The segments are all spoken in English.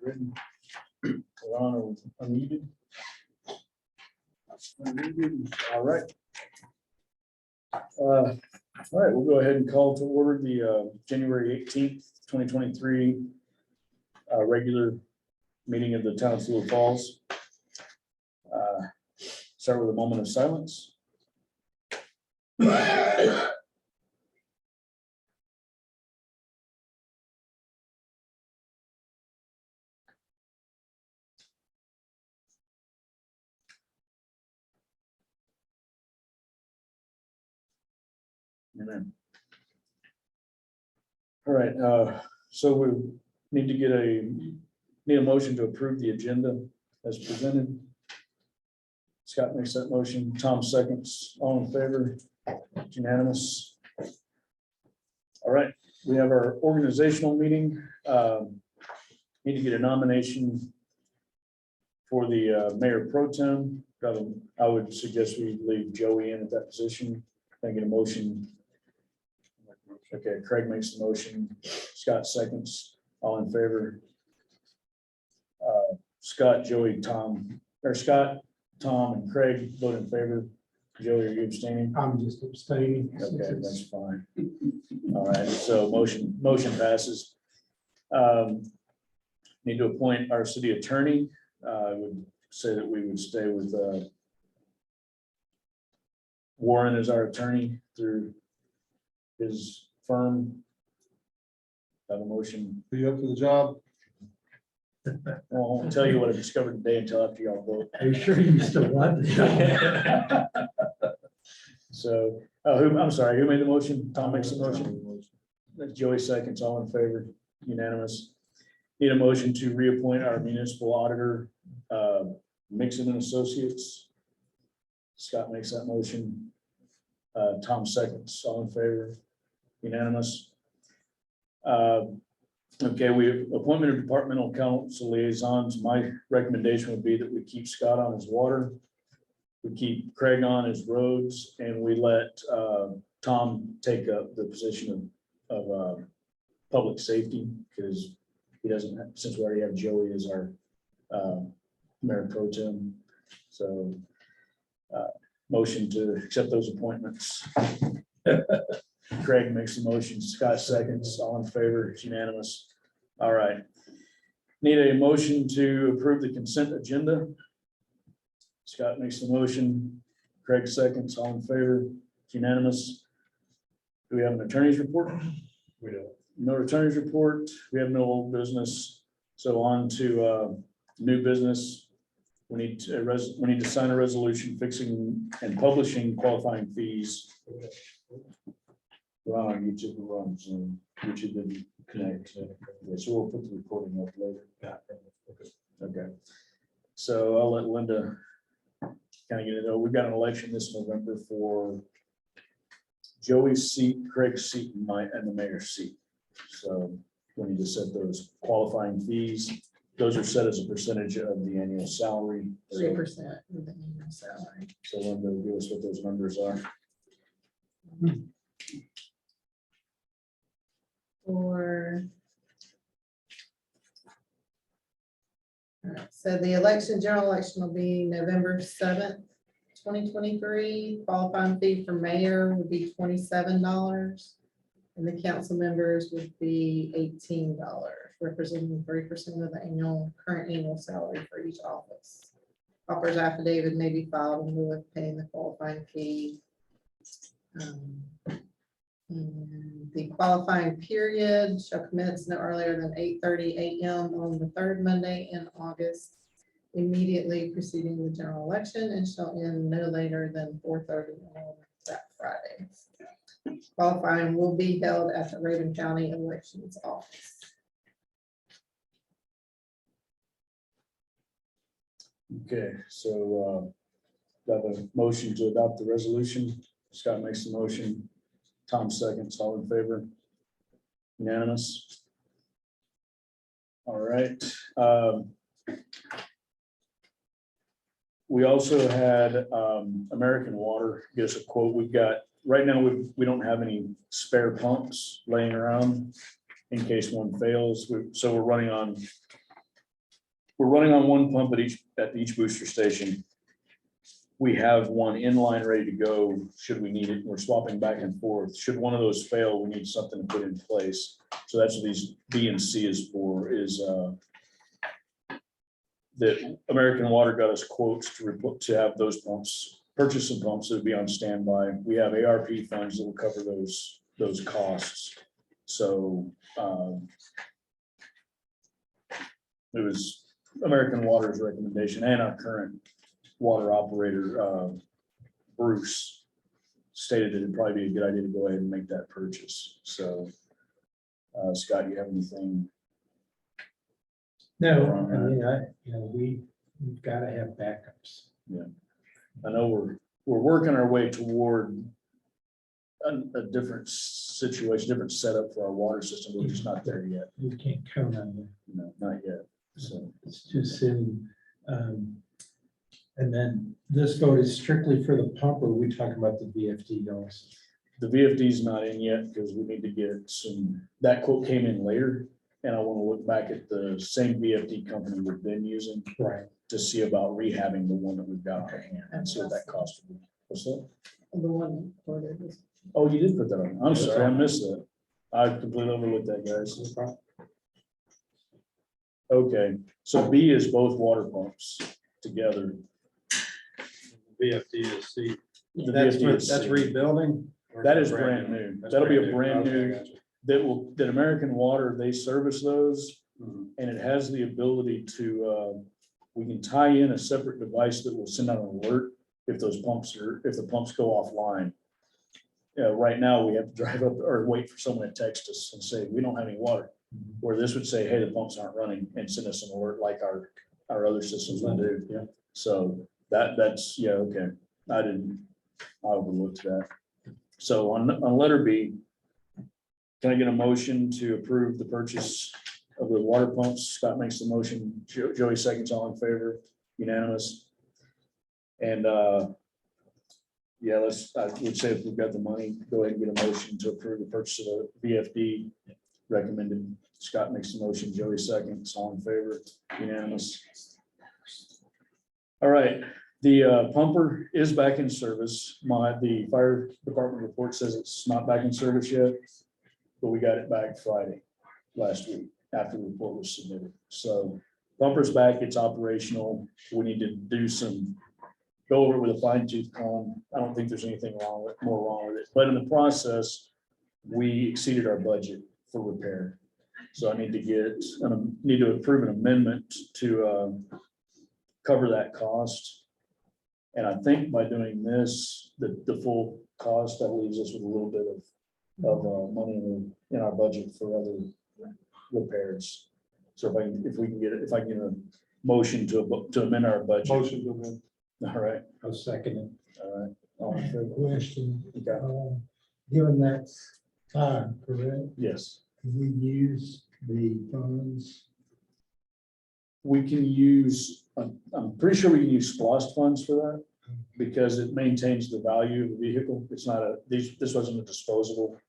written. We're on or unmuted. Unmuted. All right. All right, we'll go ahead and call to order the January 18th, 2023 regular meeting of the Town of Fleur Falls. Start with a moment of silence. Amen. All right, so we need to get need a motion to approve the agenda as presented. Scott makes that motion, Tom seconds, all in favor, it's unanimous. All right, we have our organizational meeting. Need to get a nomination for the mayor pro tem. I would suggest we leave Joey in at that position. Can I get a motion? Okay, Craig makes the motion, Scott seconds, all in favor. Scott, Joey, Tom, or Scott, Tom, and Craig vote in favor. Joey, are you abstaining? I'm just abstaining. Okay, that's fine. All right, so motion passes. Need to appoint our city attorney. I would say that we would stay with Warren as our attorney through his firm. Have a motion. Be up for the job. Well, I won't tell you what I discovered today until after y'all vote. Are you sure you still want it? So, I'm sorry, who made the motion? Tom makes the motion. Joey seconds, all in favor, unanimous. Need a motion to reappoint our municipal auditor, Mixon and Associates. Scott makes that motion. Tom seconds, all in favor, unanimous. Okay, appointment of departmental council liaisons. My recommendation would be that we keep Scott on his water. We keep Craig on his roads, and we let Tom take up the position of public safety, because he doesn't have, since we already have Joey as our mayor pro tem. So motion to accept those appointments. Craig makes the motion, Scott seconds, all in favor, it's unanimous. All right. Need a motion to approve the consent agenda. Scott makes the motion, Craig seconds, all in favor, it's unanimous. Do we have an attorney's report? We don't. No attorney's report, we have no old business, so on to new business. We need to sign a resolution fixing and publishing qualifying fees. We're on YouTube, we're on Zoom, YouTube didn't connect, so we'll put the recording up later. Okay, so I'll let Linda kind of get it over. We've got an election this November for Joey's seat, Craig's seat, and the mayor's seat. So we need to set those qualifying fees. Those are set as a percentage of the annual salary. 3% of the annual salary. So Linda will give us what those numbers are. So the general election will be November 7th, 2023. Qualifying fee for mayor would be $27. And the council members would be $18, representing 3% of the current annual salary for each office. Offer's affidavit may be filed in lieu of paying the qualifying fee. And the qualifying period shall commence no earlier than 8:30 a.m. on the third Monday in August, immediately preceding the general election, and shall end no later than 4:30 on that Friday. Qualifying will be held at the Raven County Elections Office. Okay, so got a motion to adopt the resolution. Scott makes the motion. Tom seconds, all in favor? Unanimous. All right. We also had American Water get us a quote. We've got, right now, we don't have any spare pumps laying around in case one fails. So we're running on we're running on one pump at each booster station. We have one inline ready to go, should we need it, we're swapping back and forth, should one of those fail, we need something to put in place. So that's what these B and C is for, is that American Water got us quotes to have those pumps, purchase some pumps that would be on standby. We have ARP funds that will cover those costs. So it was American Water's recommendation and our current water operator, Bruce, stated that it'd probably be a good idea to go ahead and make that purchase. So Scott, you have anything? No, I mean, we've got to have backups. I know we're working our way toward a different situation, different setup for our water system. We're just not there yet. We can't count on that. No, not yet. So, It's just sitting. And then this vote is strictly for the pump, or we talk about the VFD also? the VFD is not in yet because we need to get that quote came in later. And I want to look back at the same VFD company we've been using Right. to see about rehabbing the one that we've got on hand and see what that cost would be. What's that? The one ordered is Oh, you did put that on. I'm sorry, I missed that. I completely overlooked that, guys. Okay, so B is both water pumps together. VFD is C. The That's VFD is that's C. rebuilding? or That is brand new. That's That'll be a brand Okay, new, gotcha. that American Water, they service those. Mhm. And it has the ability to, we can tie in a separate device that will send out an alert if the pumps go offline. Right now, we have to drive up or wait for someone to text us and say, we don't have any water. Where this would say, hey, the pumps aren't running, and send us an alert like our other systems will do. Yeah. So that's, yeah, okay. I overlooked that. So on letter B, can I get a motion to approve the purchase of the water pumps? Scott makes the motion, Joey seconds, all in favor, unanimous. And yeah, I would say if we've got the money, go ahead and get a motion to approve the purchase of the VFD recommended. Scott makes the motion, Joey seconds, all in favor, unanimous. All right, the pumper is back in service. The fire department report says it's not back in service yet, but we got it back Friday, last week, after the report was submitted. So pumper's back, it's operational. We need to go over it with a fine tooth comb. I don't think there's anything more wrong with it, but in the process, we exceeded our budget for repair. So I need to approve an amendment to cover that cost. And I think by doing this, the full cost, that leaves us with a little bit of money in our budget for other repairs. So if I can get a motion to amend our budget. Motion to amend. All right, I'll second it. all right. I All in have a favor? question. Okay. Given that's time, correct, Yes, can we use the funds? we can use, I'm pretty sure we can use SPOS funds for that because it maintains the value of the vehicle. It's not this wasn't a disposable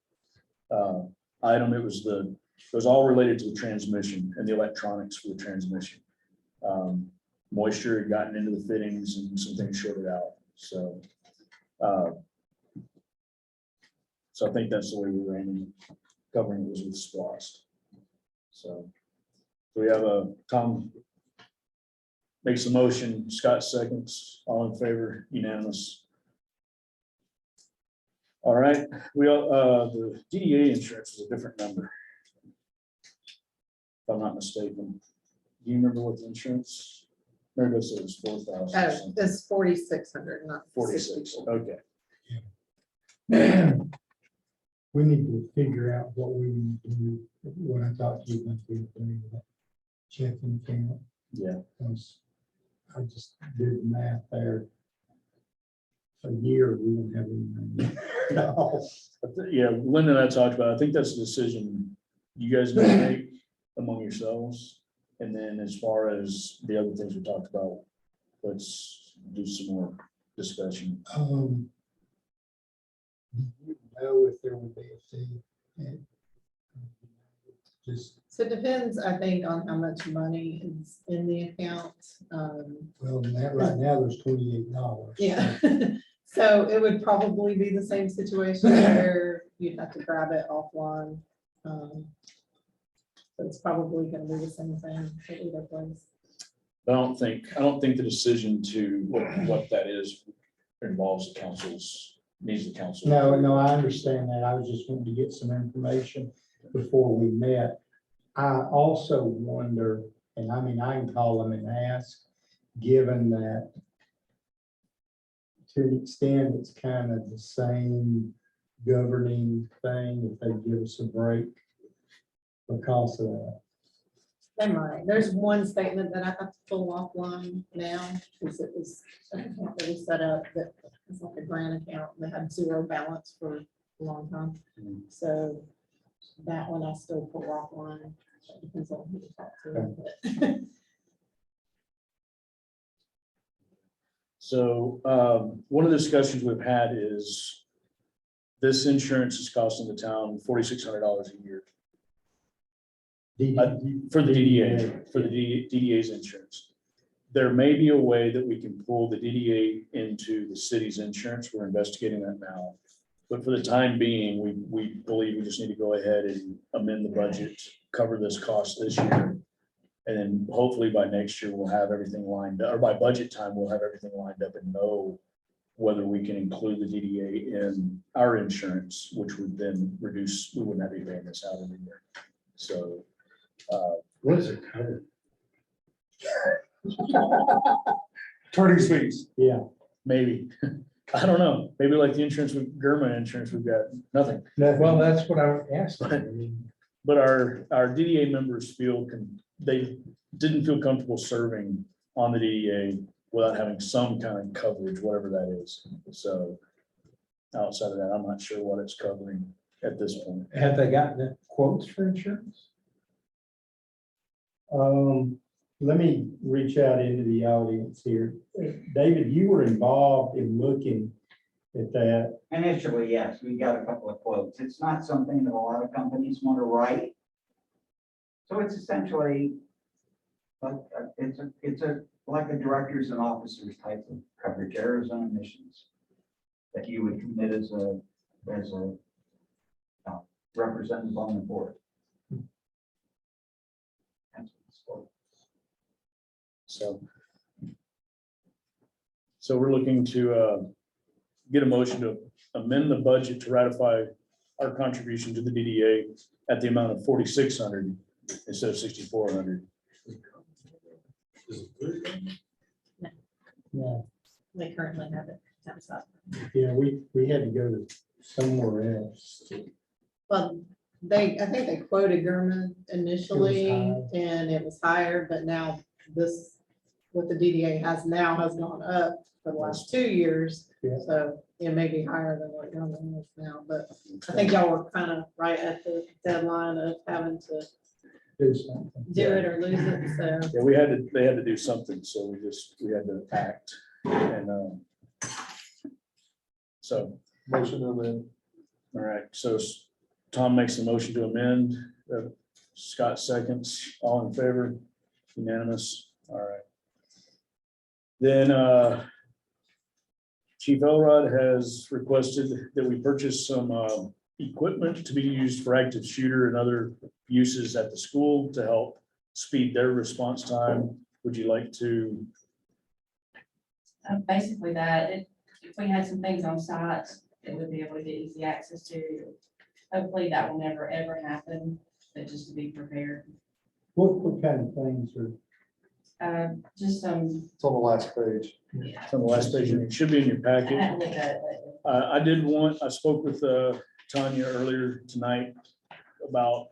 item. It was all related to the transmission and the electronics for the transmission. Moisture had gotten into the fittings and some things shorted out. So I think that's the way we were aiming, covering it was with SPOS. So we have Tom makes the motion, Scott seconds, all in favor, unanimous. All right, the DDA insurance is a different number. If I'm not mistaken. Do you remember what the insurance? Mary Beth said it was 4,000. it's 4,600, not 46, 64. okay. We need to figure out what we need to do, what I thought you were doing with that checking account. Yeah, Because I just did the math there. A year, we won't have anything. No. yeah, Linda and I talked about it. I think that's a decision you guys need to make among yourselves. And then as far as the other things we talked about, let's do some more discussion. Do you know if there will be a fee? Just, So it depends, I think, on how much money is in the account. well, right now, there's $28. Yeah, so it would probably be the same situation where you'd have to grab it offline. So it's probably gonna be the same thing for either place. I don't think the decision to what that is involves the council's, needs the council. No, I understand that. I was just wanting to get some information before we met. I also wonder, and I mean, I can call them and ask, given that to an extent, it's kind of the same governing thing, if they give us a break because of that. They might. There's one statement that I have to pull offline now, because it was an account that we set up that was like a grant account that had zero balance for a long time. So that one I still pull offline. It depends on who to talk to. but- So one of the discussions we've had is this insurance is costing the town $4,600 a year for the DDA, for the DDA's insurance. There may be a way that we can pull the DDA into the city's insurance. We're investigating that now. But for the time being, we believe we just need to go ahead and amend the budget, cover this cost this year. And then hopefully by next year, we'll have everything lined up, or by budget time, we'll have everything lined up and know whether we can include the DDA in our insurance, which would then reduce, we wouldn't have to be paying this out every year. So What is it covered? attorney's fees, Yeah. maybe. I don't know. Maybe like the insurance with German insurance, we've got nothing. Well, that's what I'm asking. I mean, But our DDA members they didn't feel comfortable serving on the DDA without having some kind of coverage, whatever that is. So outside of that, I'm not sure what it's covering at this point. have they gotten quotes for insurance? Let me reach out into the audience here. David, you were involved in looking at that. Initially, yes, we got a couple of quotes. It's not something that a lot of companies want to write. So it's essentially, like, it's like a directors and officers type of coverage, errors and omissions that you would commit as a representative on the board. That's what it's for. So we're looking to get a motion to amend the budget to ratify our contribution to the DDA at the amount of 4,600 instead of 6,400. Yeah, They currently have it. That's up. yeah, we had to go to somewhere else. Well, I think they quoted German initially high. and it was higher, but now what the DDA has now has gone up for the last 2 years. Yeah. So it may be higher than what German is now, but I think y'all were kind of right at the deadline of having to Do something. do it or lose it, so. Yeah, they had to do something, so we had to act. And so. Motion to amend. All right, so Tom makes a motion to amend, Scott seconds, all in favor, unanimous, all right. Then Chief Elrod has requested that we purchase some equipment to be used for active shooter and other uses at the school to help speed their response time. Would you like to? Basically that, if we had some things on site that we'd be able to get easy access to, hopefully that will never, ever happen, but just to be prepared. What kind of things are? Just some. It's on the last page. Yeah. On the last page, it should be in your I packet. hadn't looked at it lately. I spoke with Tanya earlier tonight about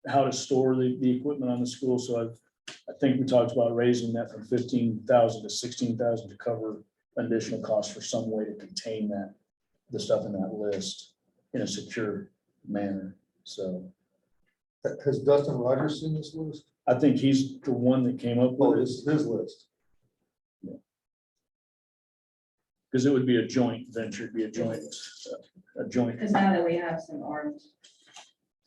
how to store the equipment on the school. So I think we talked about raising that from 15,000 to 16,000 to cover additional costs for some way to contain the stuff in that list in a secure manner. So Has Dustin Rogers seen this list? I think he's the one that came up Oh, with this it, is his list. because it would be a joint venture, it'd be a joint. Because now that we have some armed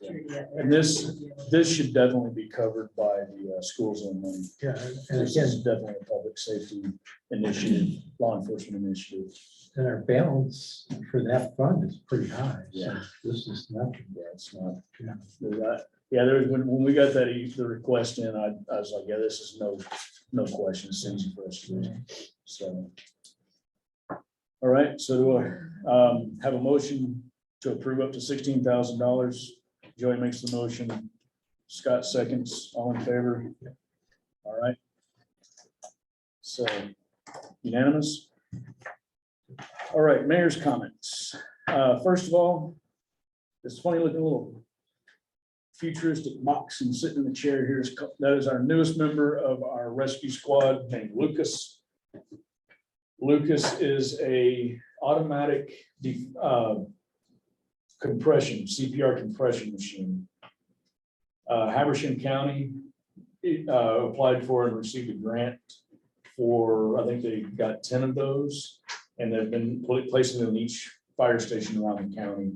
security up there. And this should definitely be covered by the schools and money. Yeah, and This again, is definitely a public safety initiative, law enforcement initiative. and our balance for that fund is pretty high. So Yeah. this is nothing. Yeah, it's not. Yeah. Yeah, there was, when we got that, the request in, I was like, yeah, this is no question, it's easy for us to do. So. All right, so do I have a motion to approve up to $16,000. Joey makes the motion. Scott seconds, all in favor? All right. So unanimous. All right, mayor's comments. First of all, this funny looking little futuristic box and sitting in the chair here is, that is our newest member of our rescue squad named Lucas. Lucas is a automatic compression, CPR compression machine. Habersham County applied for and received a grant for, I think they got 10 of those, and they've been placing them in each fire station around the county.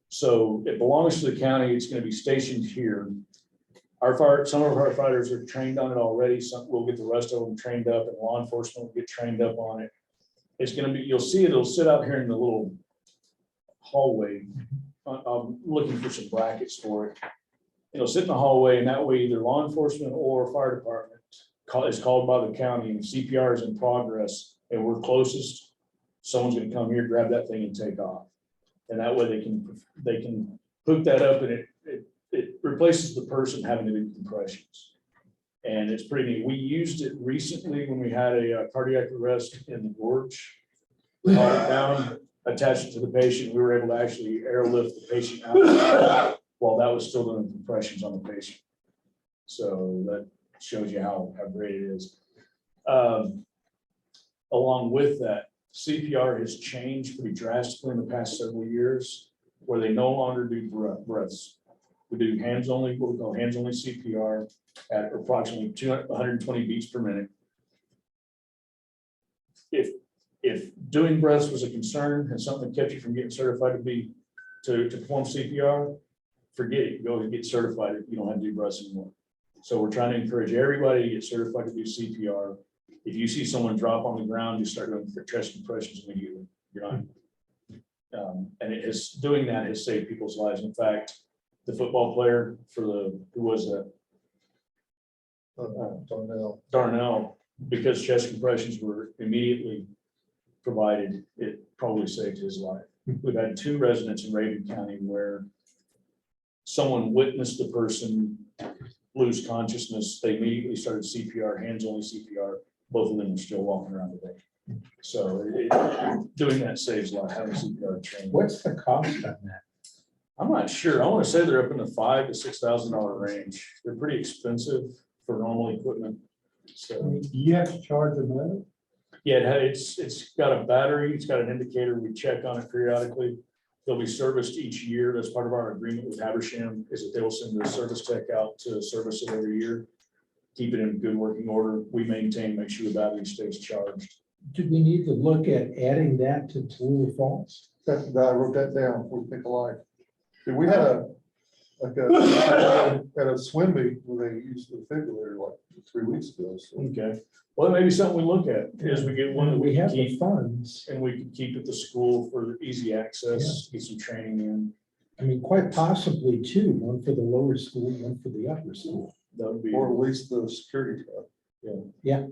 So it belongs to the county. It's going to be stationed here. Some of our firefighters are trained on it already. Some, we'll get the rest of them trained up, and law enforcement will get trained up on it. It's going to be, you'll see it'll sit out here in the little hallway. I'm looking for some brackets for it. It'll sit in the hallway, and that way either law enforcement or fire department is called by the county, and CPR is in progress and we're closest. Someone's going to come here, grab that thing and take off. And that way they can hook that up, and it replaces the person having to do compressions. And it's pretty neat. We used it recently when we had a cardiac arrest in the gorge. We hauled it down, attached it to the patient. We were able to actually airlift the patient out while that was still doing compressions on the patient. So that shows you how great it is. Along with that, CPR has changed pretty drastically in the past several years, where they no longer do breaths. We do hands only, what we call hands only CPR at approximately 120 beats per minute. If doing breaths was a concern and something that kept you from getting certified to perform CPR, forget it. Go and get certified. You don't have to do breaths anymore. So we're trying to encourage everybody to get certified to do CPR. If you see someone drop on the ground, you start doing chest compressions immediately. You're not, and it is doing that has saved people's lives. In fact, the football player who was that? Darnell, because chest compressions were immediately provided, it probably saved his life. We've had 2 residents in Raven County where someone witnessed the person lose consciousness. They immediately started CPR, hands only CPR. Both of them are still walking around today. So doing that saves a lot, having CPR training. What's the cost on that? I'm not sure. I want to say they're up in the $5,000 to $6,000 range. They're pretty expensive for normal equipment. So You have to charge them out. yeah, it's got a battery. It's got an indicator. We check on it periodically. They'll be serviced each year. That's part of our agreement with Habersham, is that they will send the service tech out to service it every year. Keep it in good working order. We maintain, make sure the battery stays charged. Do we need to look at adding that to Tallulah Falls? I wrote that down, we think alike. We had at a swim meet where they used the defibrillator like 3 weeks ago. So Okay. Well, maybe something we look at is we get one that We we can have the keep, funds. and we can keep at the school for easy access, get some training in. I mean, quite possibly 2, one for the lower school, one for the upper school. That would be, or at least the security guard. yeah,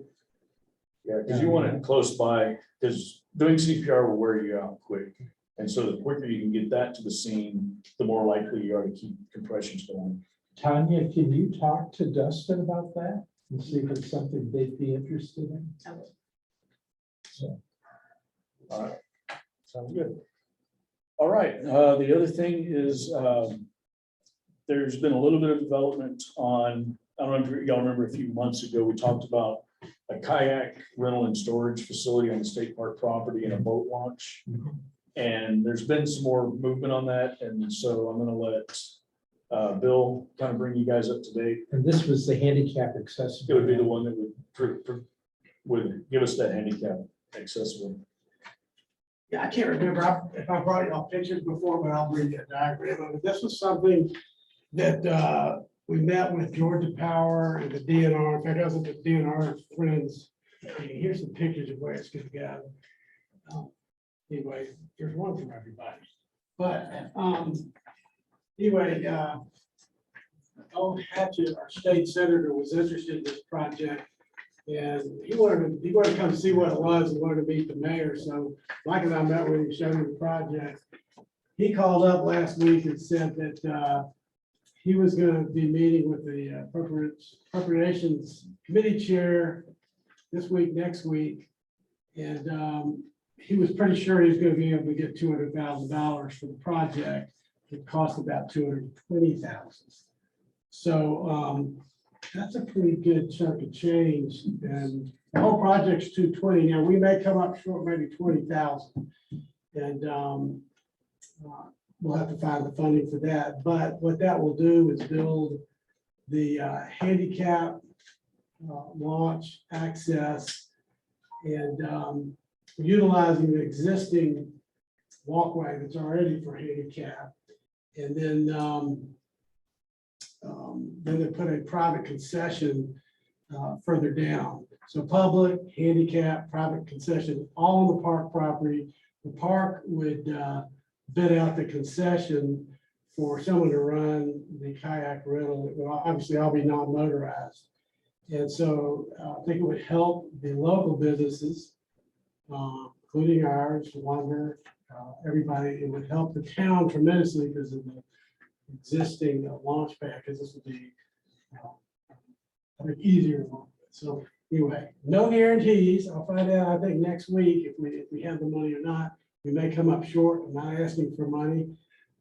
because you want it close by, because doing CPR will wear you out quick. And so the quicker you can get that to the scene, the more likely you are to keep compressions going. Tanya, can you talk to Dustin about that and see if it's something they'd be interested in? All right, sounds good. All right, the other thing is, there's been a little bit of development on, I don't know if y'all remember a few months ago, we talked about a kayak rental and storage facility on the state park property and a boat launch. And there's been some more movement on that, and so I'm gonna let Bill kind of bring you guys up to date. And this was the handicap It accessible. would be the one that would give us that handicap accessible. Yeah, I can't remember if I brought y'all pictures before, but I'll bring you a diagram of it. This was something that we met with Georgia Power and the DNR. In fact, I was at the DNR's friends. Here's some pictures of where it's gonna go. Anyway, there's one for everybody. But anyway, Old Hatchet, our state senator, was interested in this project. And he wanted to come see what it was and wanted to meet the mayor. So Mike and I met with him, showed him the project. He called up last week and said that he was going to be meeting with the appropriations committee chair this week, next week. And he was pretty sure he was going to be able to get $200,000 for the project. It cost about $220,000. So that's a pretty good chunk of change. And the whole project's 220. Now, we may come up short, maybe 20,000. And we'll have to find the funding for that. But what that will do is build the handicap launch access and utilizing the existing walkway that's already for handicap. And then they put a private concession further down. So public, handicap, private concession, all on the park property. The park would bid out the concession for someone to run the kayak rental. It will obviously all be non-motorized. And so I think it would help the local businesses, including ours, Wander, everybody. It would help the town tremendously because of the existing launch pad, because this would be I think easier. So anyway, no guarantees. I'll find out, I think, next week if we have the money or not. We may come up short. I'm not asking for money,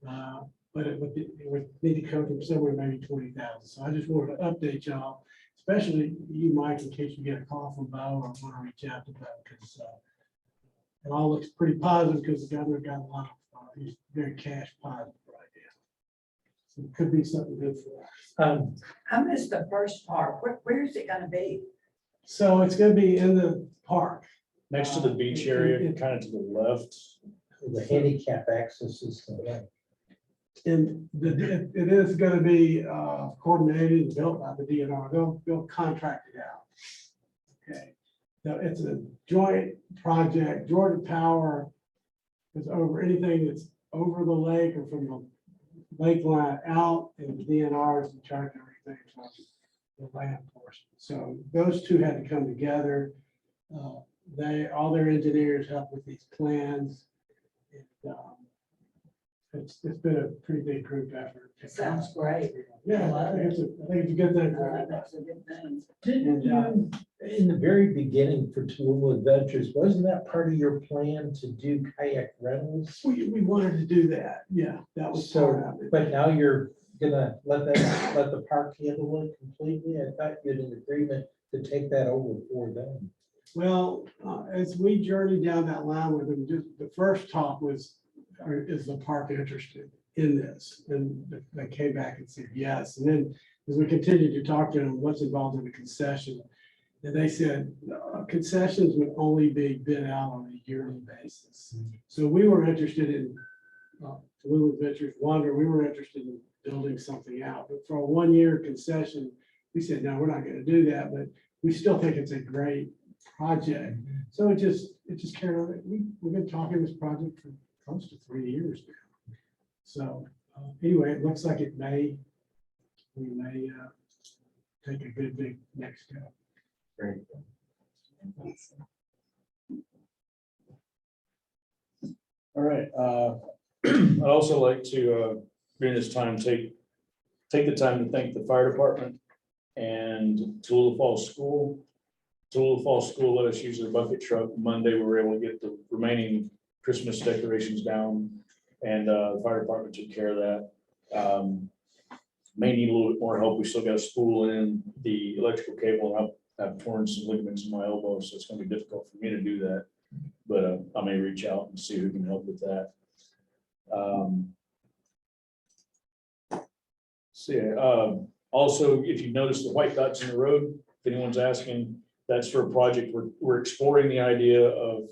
but it would need to come from somewhere, maybe 20,000. So I just wanted to update y'all, especially you, Mike, in case you get a call from Bo or want to reach out to Bo, because it all looks pretty positive because the governor got a lot of, he's very cash positive right now. So it could be something good for us. I missed the first part. Where is it gonna be? So it's gonna be in the park. Next to the beach area, kind of to the left. The handicap access is. And it is gonna be coordinated and built by the DNR. They'll contract it out. Okay. Now, it's a joint project. Georgia Power is over anything that's over the lake or from the lake line out, and the DNR is in charge of everything from the land portion. So those two had to come together. All their engineers help with these plans. It's been a pretty big group effort. Sounds great. Yeah, I think it's a good thing for everybody. That's a good thing. Didn't you, in the very beginning for Tallulah Adventures, wasn't that part of your plan to do kayak rentals? We wanted to do that. Yeah, that was So, part of it. but now you're gonna let the park handle it completely? I thought you had an agreement to take that over for them. Well, as we journeyed down that line with them, just the first talk was, is the park interested in this? And they came back and said yes. And then as we continued to talk to them, what's involved in the concession? And they said concessions would only be bid out on a yearly basis. So we were interested in Tallulah Adventures, Wander, we were interested in building something out. But for a 1-year concession, we said, no, we're not going to do that. But we still think it's a great project. So it just carried on. We've been talking this project for close to 3 years now. So anyway, it looks like we may take a good big next step. Great. All right. I'd also like to, during this time, take the time to thank the fire department and Tallulah Falls School. Tallulah Falls School let us use their bucket truck. Monday, we were able to get the remaining Christmas decorations down, and the fire department took care of that. May need a little bit more help. We still got to spool in the electrical cable, and I've torn some ligaments in my elbow, so it's going to be difficult for me to do that. But I may reach out and see who can help with that. Also, if you notice the white dots in the road, if anyone's asking, that's for a project. We're exploring the idea of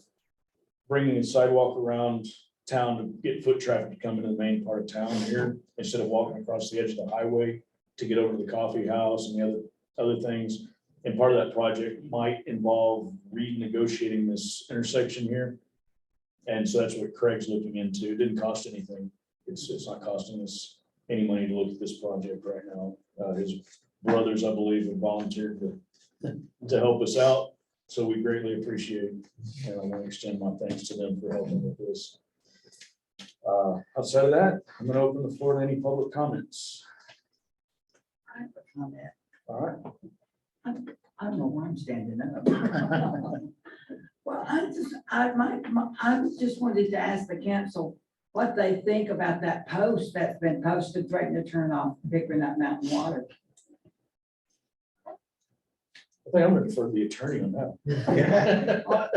bringing a sidewalk around town to get foot traffic to come into the main part of town here, instead of walking across the edge of the highway to get over to the coffee house and the other things. And part of that project might involve renegotiating this intersection here. And so that's what Craig's looking into. It didn't cost anything. It's not costing us any money to look at this project right now. His brothers, I believe, have volunteered to help us out. So we greatly appreciate, and I want to extend my thanks to them for helping with this. Outside of that, I'm going to open the floor to any public comments. I have a comment. All right. I don't know why I'm standing up. Well, I just wanted to ask the council what they think about that post that's been posted threatening to turn off Bickering Up Mountain Water. I think I'm going to defer to the attorney on that. Well,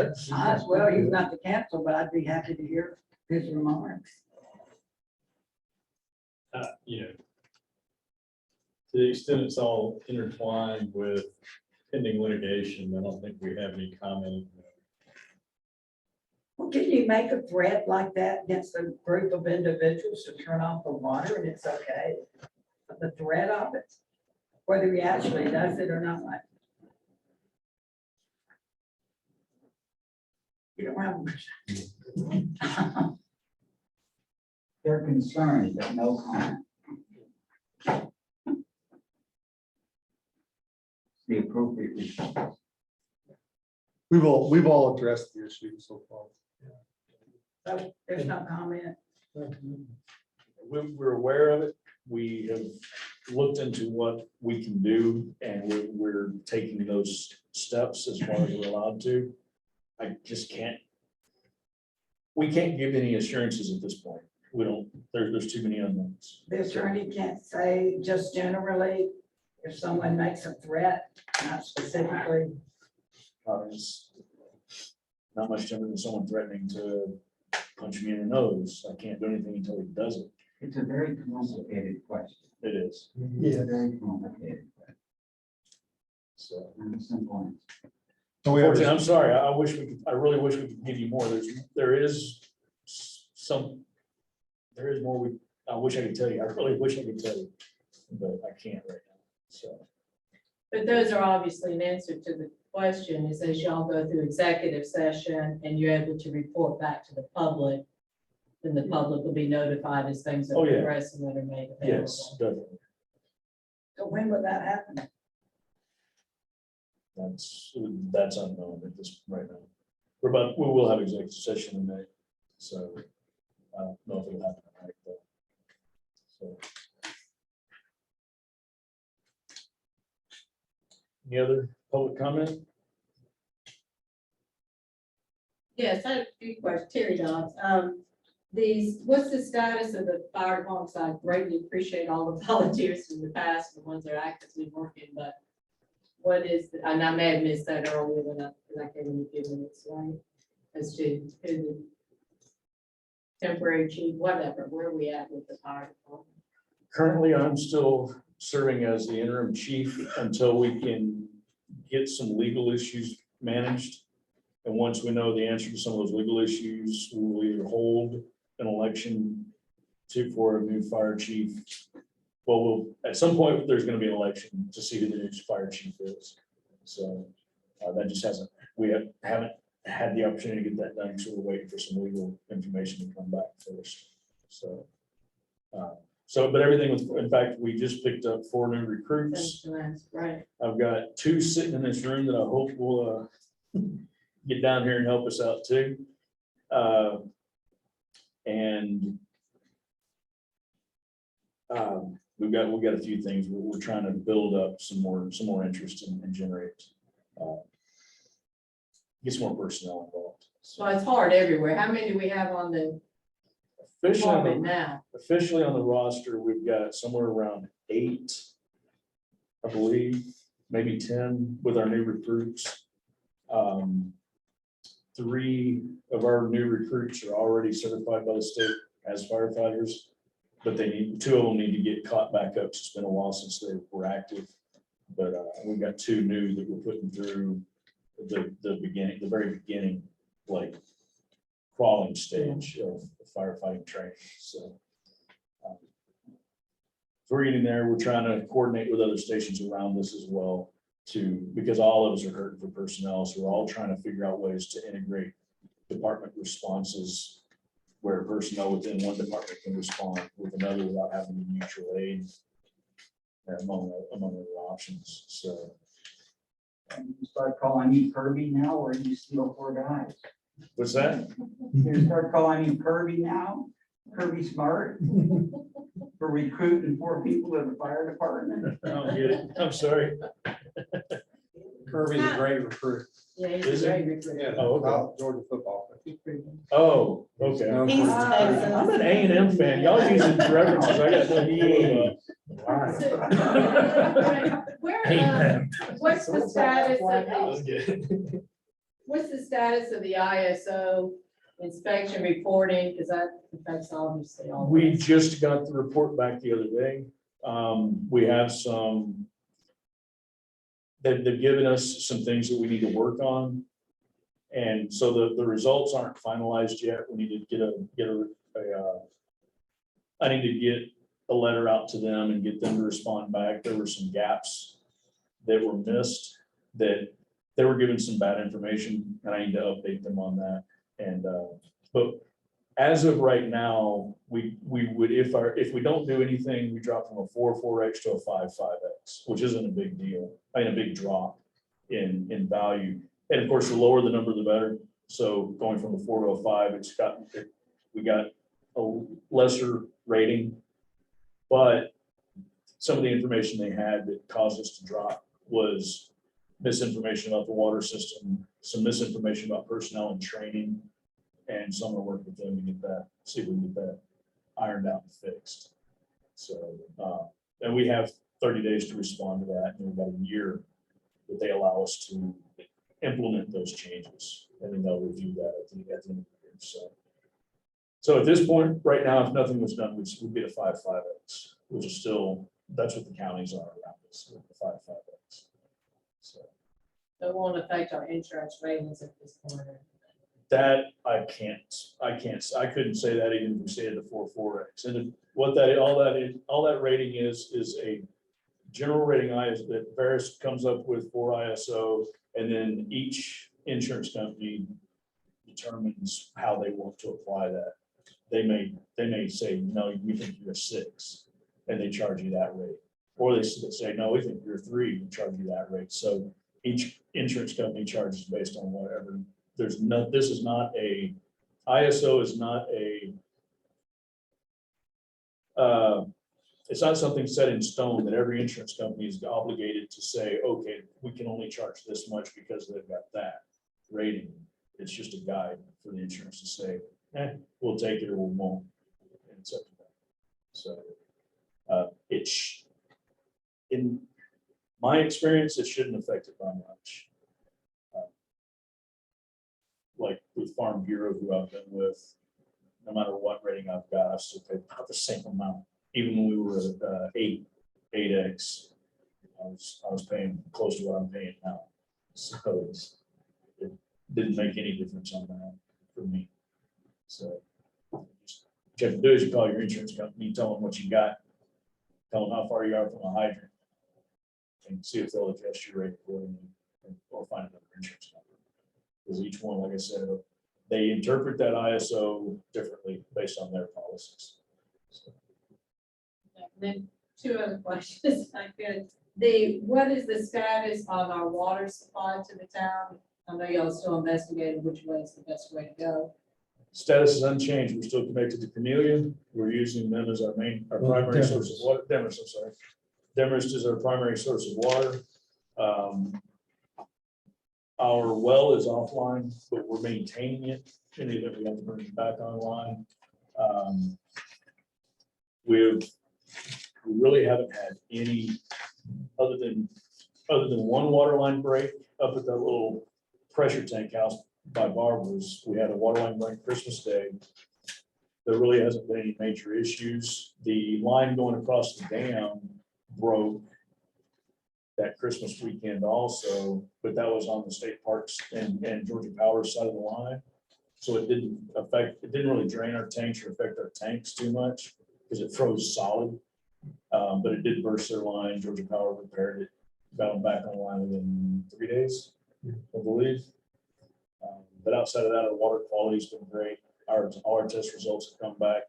he's not the council, but I'd be happy to hear his remarks. You know, to the extent it's all intertwined with pending litigation, I don't think we have any comment. Well, can you make a threat like that against a group of individuals to turn off the water and it's okay? The threat of it, whether he actually does it or not. You don't have. They're concerned, but no comment. The appropriate response. We've all addressed the issue so far. So there's no comment. We're aware of it. We have looked into what we can do, and we're taking those steps as far as we're allowed to. I just can't. We can't give any assurances at this point. We don't, there's too many unknowns. The attorney can't say just generally, if someone makes a threat, not specifically. It's not much different than someone threatening to punch me in the nose. I can't do anything until he does it. It's a very complicated question. It is. It's a very complicated question. So. And a simple answer. Unfortunately, I'm sorry. I really wish we could give you more. There is more I wish I could tell you. I really wish I could tell you, but I can't right now. So. But those are obviously an answer to the question is as y'all go through executive session and you're able to report back to the public, then the public will be notified as things are Oh, yeah. progressing that are made available. Yes, definitely. So when would that happen? That's unknown at this right now. We will have executive session in May, so I don't know if it'll happen tonight, but so. Any other public comment? Yes, I have a few questions. Terry Dobbs. What's the status of the fire departments? I greatly appreciate all the volunteers from the past, the ones that are actively working, but what is, and I may have missed that earlier when I came in a few minutes, right? As to who the temporary chief, whatever, where are we at with the fire department? Currently, I'm still serving as the interim chief until we can get some legal issues managed. And once we know the answer to some of those legal issues, we will either hold an election for a new fire chief. Well, at some point, there's going to be an election to see who the new fire chief is. So that just haven't had the opportunity to get that done. So we're waiting for some legal information to come back first. So, but everything was, in fact, we just picked up 4 new recruits. Right. I've got 2 sitting in this room that I hope will get down here and help us out too. We've got a few things we're trying to build up some more interest and generate, get some more personnel involved. So it's hard everywhere. How many do we have on the department now? Officially on the roster, we've got somewhere around 8, I believe, maybe 10 with our new recruits. 3 of our new recruits are already certified by the state as firefighters, but 2 of them need to get caught back up. It's been a while since they were active, but we've got 2 new that we're putting through the very beginning, like crawling stage of firefighting training, so. um, So we're getting there, we're trying to coordinate with other stations around us as well because all of us are hurting for personnel, so we're all trying to figure out ways to integrate department responses where personnel within one department can respond with another without having to mutual aid among other options, so. And you start calling you Kirby now, or you steal 4 guys? What's that? You start calling you Kirby now? Kirby Smart? For recruiting 4 people to the fire department? I don't get it, I'm sorry. Kirby's a great recruit. Yeah, Is he's it? a great recruiter. Yeah, Oh, okay. Georgia football. Oh, okay. He's I'm Texas. an A&M fan. Y'all using references. I got no clue Where, what's the status of about. the, what's the status of the ISO inspection reporting? Because that affects obviously all. of We us. just got the report back the other day. We have some. They've given us some things that we need to work on. And so the results aren't finalized yet. We need to I need to get a letter out to them and get them to respond back. There were some gaps that were missed, that they were given some bad information, and I need to update them on that. And, but as of right now, we would, if we don't do anything, we drop from a 4.4x to a 5.5x, which isn't a big deal, I mean, a big drop in value. And of course, the lower the number, the better. So going from a 4 to a 5, we got a lesser rating. But some of the information they had that caused us to drop was misinformation about the water system, some misinformation about personnel and training. And so I'm gonna work with them to get that, see if we can get that ironed out and fixed. So, and we have 30 days to respond to that, and we've got a year that they allow us to implement those changes, and then they'll review that at the end of the year. So at this point, right now, if nothing was done, we'd get a 5.5x, which is still, that's what the counties are around us, the 5.5x. So It won't affect our insurance ratings at this point. that I couldn't say that even if we stayed at the 4.4x. And then what that, all that rating is a general rating that Veris comes up with for ISO, and then each insurance company determines how they want to apply that. They may say, no, we think you're a 6, and they charge you that rate. Or they say, no, we think you're a 3, and charge you that rate. So each insurance company charges based on whatever. This is not a, ISO is not a, it's not something set in stone that every insurance company is obligated to say, okay, we can only charge this much because they've got that rating. It's just a guide for the insurance to say, we'll take it or we won't. And it's up to them. So in my experience, it shouldn't affect it by much. Like with Farm Bureau, who I've been with, no matter what rating I've got, I still pay about the same amount. Even when we were at 8x, I was paying close to what I'm paying now. So it didn't make any difference on that for me. So just what you have to do is you call your insurance company, tell them what you got, tell them how far you are from a hydrant, and see if they'll adjust your rate accordingly, or find another insurance company. Because each one, like I said, they interpret that ISO differently based on their policies. So. Then 2 other questions, I could. What is the status on our water supply to the town? I know y'all still investigating which way is the best way to go. Status is unchanged. We're still connected to Cornelia. We're using them as our primary source of water. Demorest, I'm sorry. Demorest is our primary source of water. Our well is offline, but we're maintaining it in the event we have to bring it back online. We really haven't had any, other than one water line break up at that little pressure tank house by Barbara's. We had a water line break Christmas Day. There really hasn't been any major issues. The line going across the dam broke that Christmas weekend also, but that was on the state parks and Georgia Power side of the line. So it didn't really drain our tanks or affect our tanks too much, because it froze solid. But it did burst their line. Georgia Power repaired it, got them back online within 3 days, I believe. But outside of that, our water quality's been great. All our test results have come back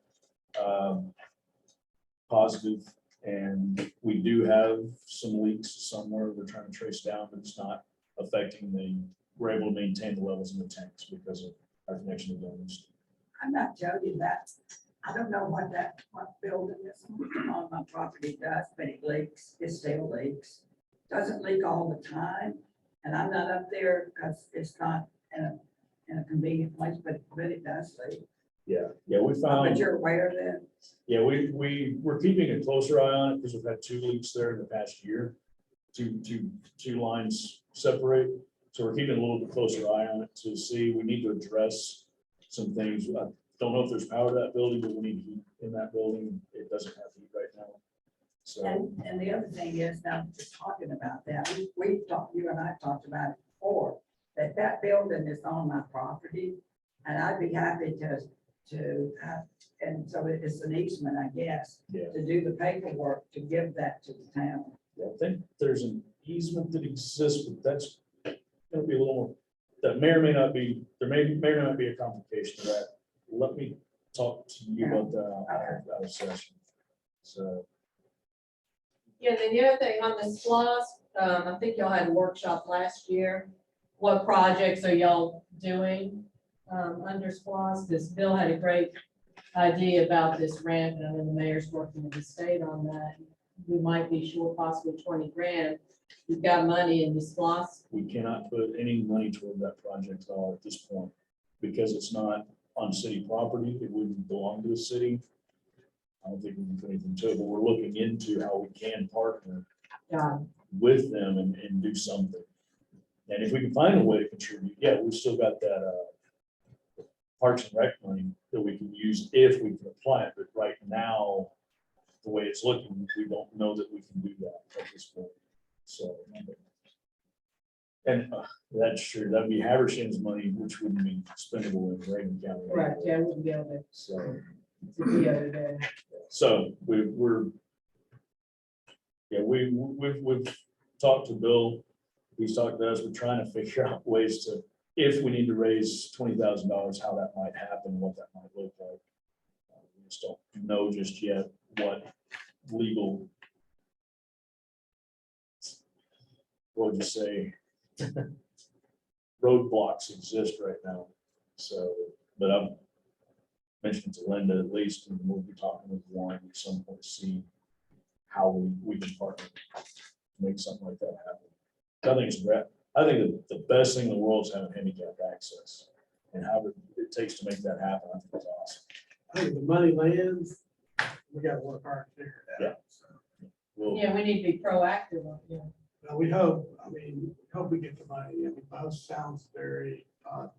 positive, and we do have some leaks somewhere we're trying to trace down, but it's not affecting we're able to maintain the levels in the tanks because of our connection to damage. I'm not joking that, I don't know what building is on my property does, but it leaks, it still leaks. Doesn't leak all the time, and I'm not up there because it's not in a convenient place, but it does leak. Yeah, we But found, you're aware of that? yeah, we're keeping a closer eye on it because we've had 2 leaks there in the past year. Two lines separate, so we're keeping a little bit closer eye on it to see. We need to address some things. I don't know if there's power to that building, but we need heat in that building. It doesn't have heat right now. So, And the other thing is, now we're talking about that, we've talked, you and I talked about it before, that building is on my property, and I'd be happy to have, and so it's an easement, I guess, yeah. to do the paperwork to give that to the town. Yeah, I think there's an easement that exists, but that's gonna be a little more, that may or may not be, there may or not be a complication to that. Let me talk to you about that out of session. So, Yeah, then the other thing on the SPOS, I think y'all had a workshop last year. What projects are y'all doing under SPOS? Because Bill had a great idea about this ramp, and I know the mayor's working with the state on that. We might be short possibly 20 grand. You've got money in the SPOS. we cannot put any money toward that project at all at this point, because it's not on city property. It wouldn't belong to the city. I don't think we can put anything to it, but we're looking into how we can partner with them and do something. And if we can find a way to contribute, yeah, we've still got that Parks and Rec money that we can use if we can apply it. But right now, the way it's looking, we don't know that we can do that at this point. So, and that's true. That'd be Haversham's money, which wouldn't be spendable in Reagan County. Correct, yeah, we wouldn't be able So, to be over there. so we're, yeah, we've talked to Bill. He's talked to us. We're trying to figure out ways to, if we need to raise $20,000, how that might happen, what that might look like. We just don't know just yet what legal, what would you say, roadblocks exist right now. So, but I've mentioned to Linda at least, and we'll be talking with Warren at some point to see how we can partner to make something like that happen. I think it's great. I think that the best thing in the world is having handicapped access, and how it takes to make that happen. I think it's awesome. I think if the money lands, we gotta work hard to figure it out. So, We'll, Yeah, we need to be proactive, you know. we hope, we hope we get the money. Both sounds very odd.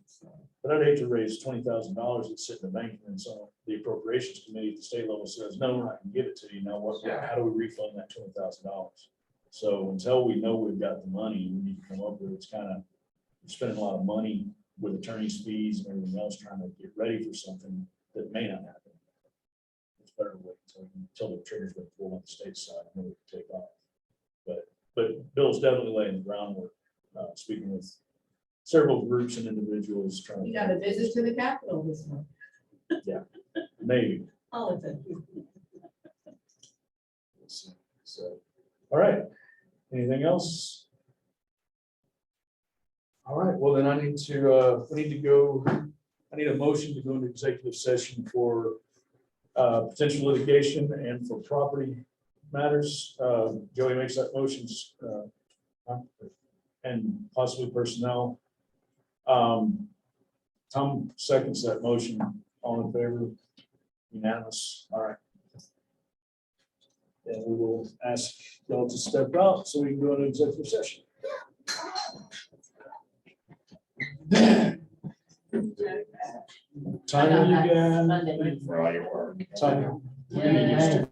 So, but I'd hate to raise $20,000 that's sitting in the bank, and so the appropriations committee at the state level says, no, we're not gonna give it to you. Now, how do we refund that $20,000? So until we know we've got the money, we need to come up with, it's kind of spending a lot of money with attorney's fees and everything else, trying to get ready for something that may not happen. It's better to wait until the trigger's been pulled on the state side and then we can take off. But Bill's definitely laying the groundwork, speaking with several groups and individuals trying. You got a visit to the Capitol this month. Maybe. Politic. We'll see. So, all right. Anything else? All right, well then I need to, we need to go, I need a motion to go into executive session for potential litigation and for property matters. Joey makes that motions and possibly personnel. Tom seconds that motion. All in favor? Unanimous. All right. And we will ask y'all to step out so we can go into executive session. Time again. Monday. For all your work. Time. Yeah.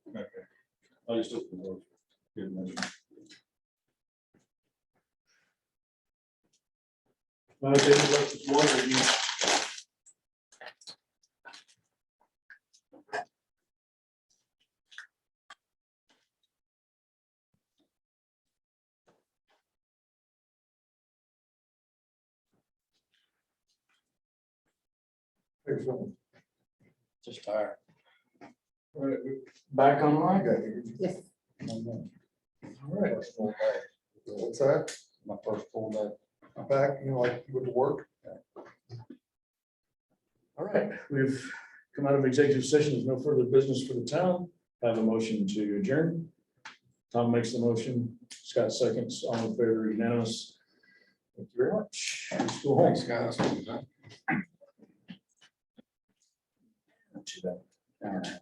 Okay. I just took the word. Good measure. David, let's just wonder, you Here's one. Just tired. All right, Back on I line? got you. Yes. All right. First full day. What's that? My first full day. I'm back, you know, like you went to work. All right, we've come out of executive session. There's no further business for the town. I have a motion to adjourn. Tom makes the motion. Scott seconds. All in favor, unanimous. Thank you very much. Let's go home. Thanks, guys. Not too bad.